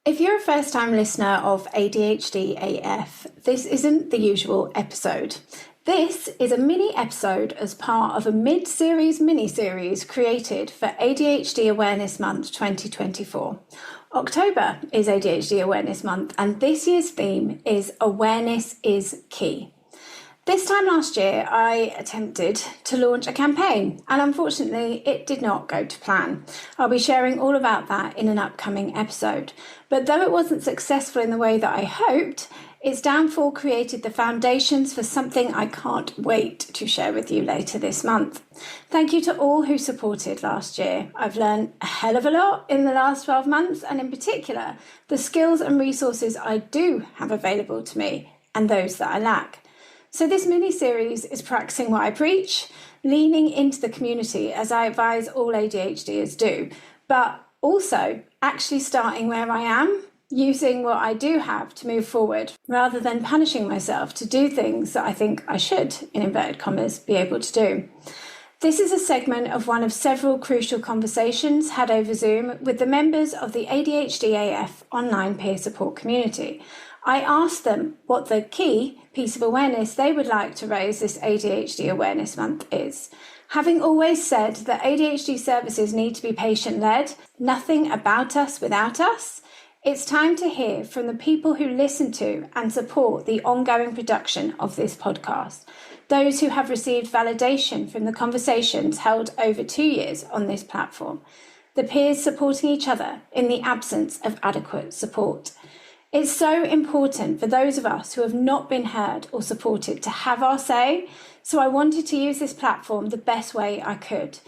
If you're a first-time listener of ADHD AF, this isn't the usual episode. This is a mini episode as part of a mid-series mini-series created for ADHD Awareness Month 2024. October is ADHD Awareness Month, and this year's theme is Awareness is Key. This time last year, I attempted to launch a campaign, and unfortunately, it did not go to plan. I'll be sharing all about that in an upcoming episode. But though it wasn't successful in the way that I hoped, its downfall created the foundations for something I can't wait to share with you later this month. Thank you to all who supported last year. I've learned a hell of a lot in the last 12 months, and in particular, the skills and resources I do have available to me and those that I lack. So this mini-series is practicing what I preach, leaning into the community as I advise all ADHDers do, but also actually starting where I am, using what I do have to move forward, rather than punishing myself to do things that I think I should, in inverted commas, be able to do. This is a segment of one of several crucial conversations had over Zoom with the members of the ADHD AF online peer support community. I asked them what the key piece of awareness they would like to raise this ADHD Awareness Month is. Having always said that ADHD services need to be patient-led, nothing about us without us, it's time to hear from the people who listen to and support the ongoing production of this podcast, those who have received validation from the conversations held over 2 years on this platform, the peers supporting each other in the absence of adequate support. It's so important for those of us who have not been heard or supported to have our say, so I wanted to use this platform the best way I could.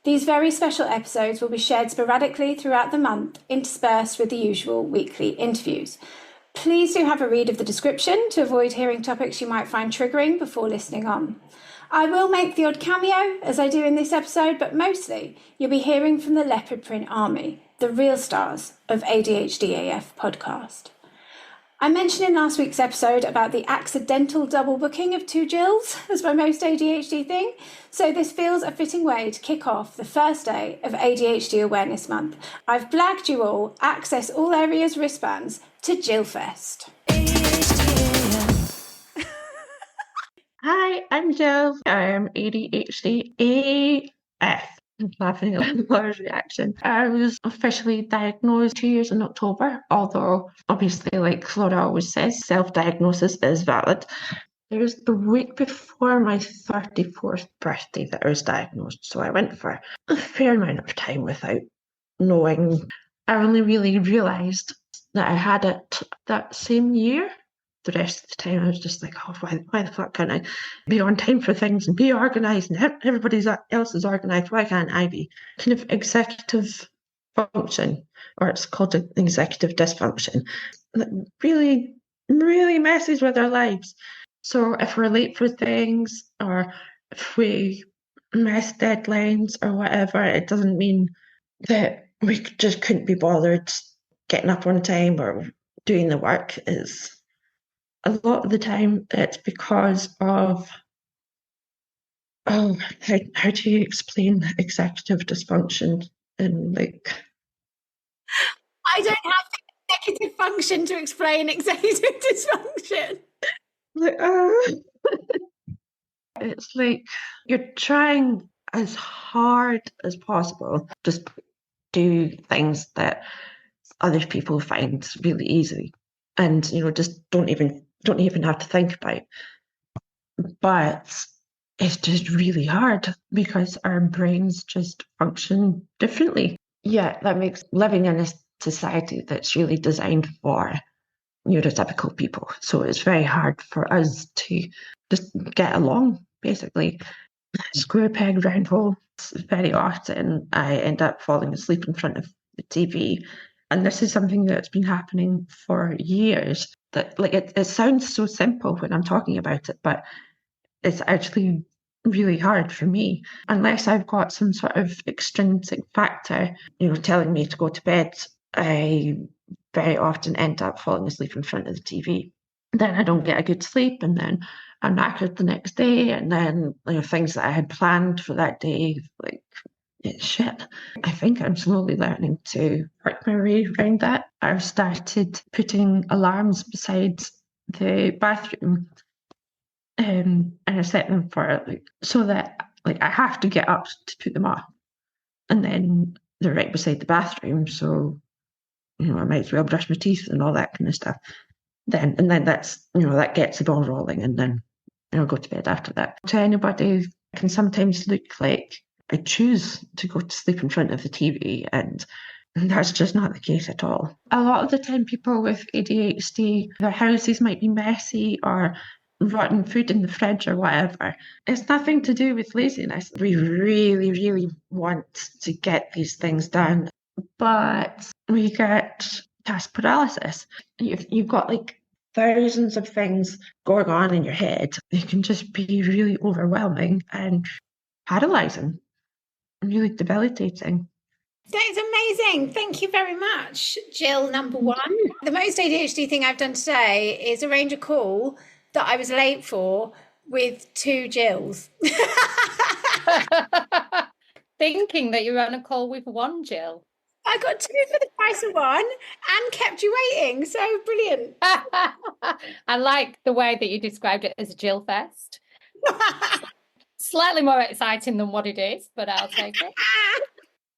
These very special episodes will be shared sporadically throughout the month, interspersed with the usual weekly interviews. Please do have a read of the description to avoid hearing topics you might find triggering before listening on. I will make the odd cameo, as I do in this episode, but mostly you'll be hearing from the Leopard Print Army, the real stars of ADHD AF podcast. I mentioned in last week's episode about the accidental double booking of two Jills as my most ADHD thing, so this feels a fitting way to kick off the first day of ADHD Awareness Month. I've blagged you all access all areas wristbands to Jillfest. Hi, I'm Jill. I'm ADHD AF. I'm laughing at Laura's reaction. I was officially diagnosed 2 years in October, although obviously, like Laura always says, self-diagnosis is valid. It was the week before my 34th birthday that I was diagnosed, so I went for a fair amount of time without knowing. I only really realised that I had it that same year. The rest of the time I was just like, oh, why the fuck can't I be on time for things and be organised and everybody else is organised? Why can't I be? Kind of executive function, or it's called an executive dysfunction, that really, really messes with our lives. So if we're late for things, or if we miss deadlines or whatever, it doesn't mean that we just couldn't be bothered getting up on time or doing the work. Is a lot of the time it's because of, how do you explain executive dysfunction in like... I don't have the executive function to explain executive dysfunction. It's like you're trying as hard as possible, just do things that other people find really easy, and just don't even have to think about. But it's just really hard because our brains just function differently. Yeah, that makes living in a society that's really designed for neurotypical people. So it's very hard for us to just get along, basically. Square peg, round hole. Very often I end up falling asleep in front of the TV. And this is something that's been happening for years. That, like, it sounds so simple when I'm talking about it, but it's actually really hard for me. Unless I've got some sort of extrinsic factor, telling me to go to bed, I very often end up falling asleep in front of the TV. Then I don't get a good sleep, and then I'm knackered the next day, and then things that I had planned for that day, like it's shit. I think I'm slowly learning to work my way around that. I've started putting alarms beside the bathroom, and I set them for like so that like I have to get up to put them off, and then they're right beside the bathroom, so I might as well brush my teeth and all that kind of stuff. Then that's that gets the ball rolling, and then go to bed after that. To anybody, it can sometimes look like I choose to go to sleep in front of the TV, and that's just not the case at all. A lot of the time, people with ADHD, their houses might be messy or rotten food in the fridge or whatever. It's nothing to do with laziness. We really, really want to get these things done, but we get task paralysis. You've got like thousands of things going on in your head. It can just be really overwhelming and paralyzing, really debilitating. That is amazing. Thank you very much, Jill, number one. The most ADHD thing I've done today is arrange a call that I was late for with two Jills. Thinking that you were on a call with one Jill. I got two for the price of one and kept you waiting. So brilliant. I like the way that you described it as a Jill fest. Slightly more exciting than what it is, but I'll take it.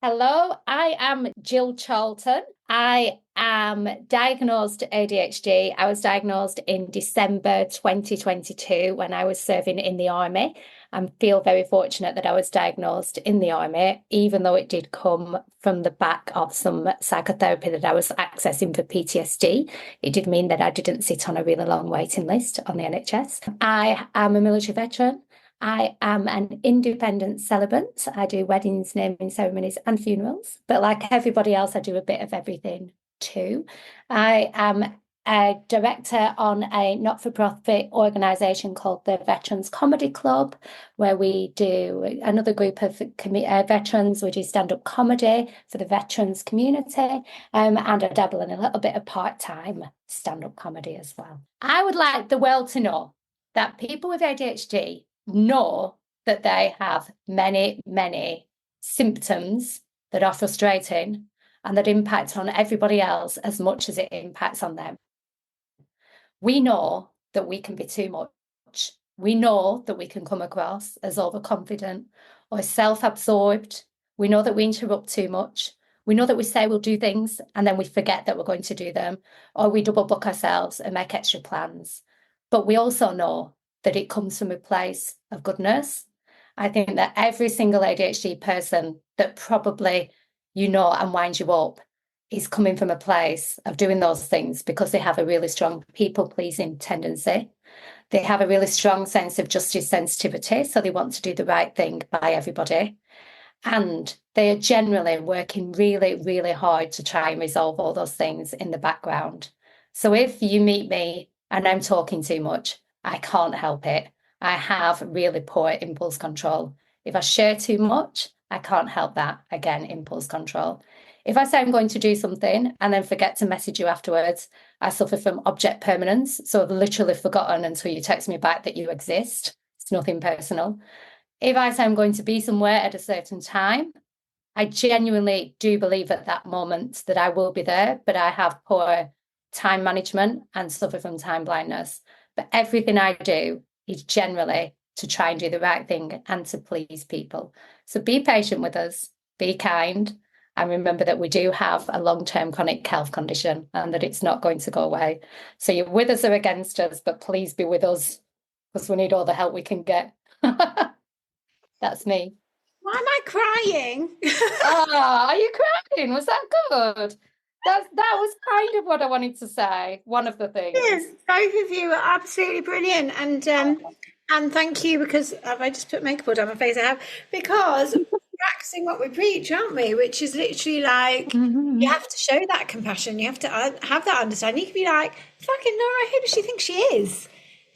Hello, I am Jill Charlton. I am diagnosed ADHD. I was diagnosed in December 2022 when I was serving in the army. I feel very fortunate that I was diagnosed in the army, even though it did come from the back of some psychotherapy that I was accessing for PTSD. It did mean that I didn't sit on a really long waiting list on the NHS. I am a military veteran. I am an independent celibate. I do weddings, naming ceremonies, and funerals. But like everybody else, I do a bit of everything too. I am a director on a not-for-profit organisation called the Veterans Comedy Club, where we do another group of veterans. We do stand-up comedy for the veterans community, and I dabble in a little bit of part-time stand-up comedy as well. I would like the world to know that people with ADHD know that they have many, many symptoms that are frustrating and that impact on everybody else as much as it impacts on them. We know that we can be too much. We know that we can come across as overconfident or self-absorbed. We know that we interrupt too much. We know that we say we'll do things and then we forget that we're going to do them, or we double book ourselves and make extra plans. But we also know that it comes from a place of goodness. I think that every single ADHD person that probably and winds you up is coming from a place of doing those things because they have a really strong people-pleasing tendency. They have a really strong sense of justice sensitivity, so they want to do the right thing by everybody. And they are generally working really, really hard to try and resolve all those things in the background. So if you meet me and I'm talking too much, I can't help it. I have really poor impulse control. If I share too much, I can't help that. Again, impulse control. If I say I'm going to do something and then forget to message you afterwards, I suffer from object permanence. So I've literally forgotten until you text me back that you exist. It's nothing personal. If I say I'm going to be somewhere at a certain time, I genuinely do believe at that moment that I will be there, but I have poor time management and suffer from time blindness. But everything I do is generally to try and do the right thing and to please people. So be patient with us, be kind, and remember that we do have a long-term chronic health condition and that it's not going to go away. So you're with us or against us, but please be with us because we need all the help we can get. That's me. Why am I crying? Are you crying? Was that good? That was kind of what I wanted to say. One of the things. Yes, both of you are absolutely brilliant, and thank you, because have I just put makeup on my face? I have, because we're practicing what we preach, aren't we? Which is literally like you have to show that compassion. You have to have that understanding. You can be like, fucking Nora, who does she think she is?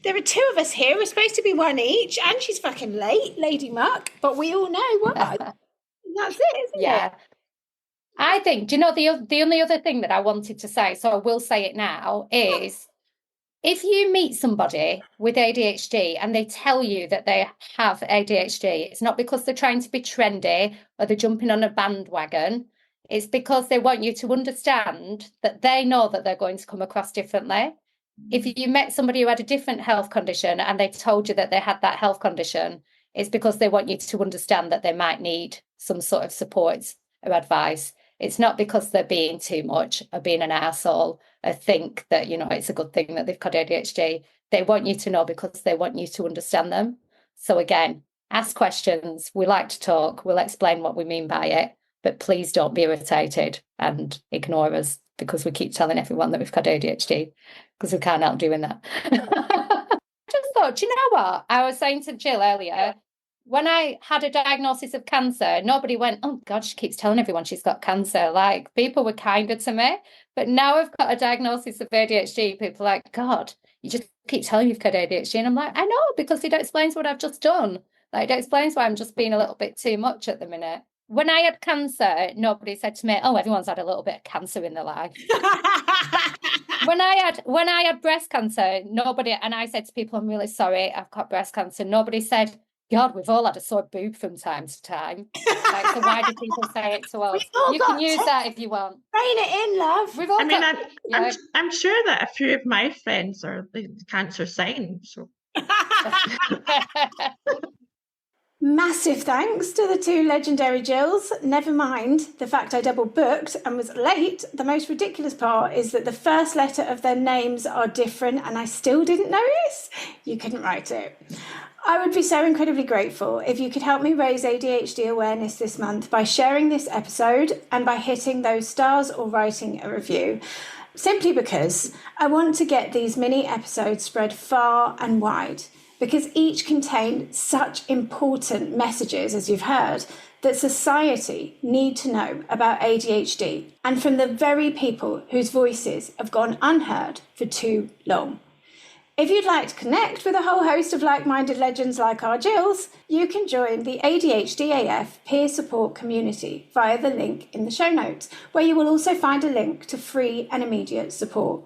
There are two of us here. We're supposed to be one each, and she's fucking late, Lady Muck. But we all know what. That's it, isn't it? I think, do you know, the only other thing that I wanted to say, so I will say it now, is If you meet somebody with ADHD and they tell you that they have ADHD, it's not because they're trying to be trendy or they're jumping on a bandwagon. It's because they want you to understand that they know that they're going to come across differently. If you met somebody who had a different health condition and they told you that they had that health condition, it's because they want you to understand that they might need some sort of support or advice. It's not because they're being too much or being an arsehole or think that, it's a good thing that they've got ADHD. They want you to know because they want you to understand them. So again, ask questions. We like to talk. We'll explain what we mean by it, but please don't be irritated and ignore us because we keep telling everyone that we've got ADHD because we can't help doing that. I just thought, do you know what? I was saying to Jill earlier, when I had a diagnosis of cancer, nobody went, oh God, she keeps telling everyone she's got cancer. Like, people were kinder to me. But now I've got a diagnosis of ADHD, people are like, God, you just keep telling you've got ADHD. And I'm like, I know, because it explains what I've just done. Like, it explains why I'm just being a little bit too much at the minute. When I had cancer, nobody said to me, oh, everyone's had a little bit of cancer in their life. When I had breast cancer, nobody, and I said to people, I'm really sorry, I've got breast cancer. Nobody said, God, we've all had a sore boob from time to time. Like, so why do people say it to us? You can use that if you want. Rein it in, love. We've all I'm sure that a few of my friends are the cancer sign. So. Massive thanks to the two legendary Jills. Never mind the fact I double booked and was late. The most ridiculous part is that the first letter of their names are different and I still didn't notice. You couldn't write it. I would be so incredibly grateful if you could help me raise ADHD awareness this month by sharing this episode and by hitting those stars or writing a review. Simply because I want to get these mini episodes spread far and wide, because each contain such important messages, as you've heard, that society need to know about ADHD, and from the very people whose voices have gone unheard for too long. If you'd like to connect with a whole host of like-minded legends like our Jills, you can join the ADHDAF peer support community via the link in the show notes, where you will also find a link to free and immediate support.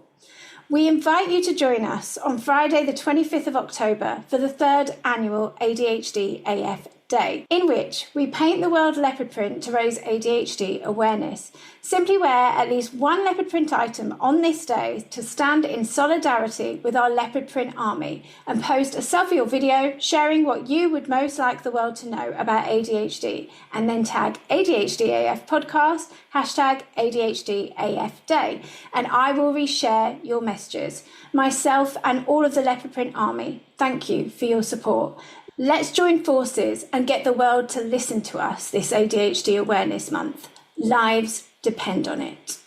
We invite you to join us on Friday the 25th of October for the 3rd annual ADHDAF Day, in which we paint the world leopard print to raise ADHD awareness. Simply wear at least one leopard print item on this day to stand in solidarity with our Leopard Print Army and post a selfie or video sharing what you would most like the world to know about ADHD, and then tag ADHDAF podcast, hashtag ADHDAF Day, and I will reshare your messages. Myself and all of the Leopard Print Army, thank you for your support. Let's join forces and get the world to listen to us this ADHD Awareness Month. Lives depend on it.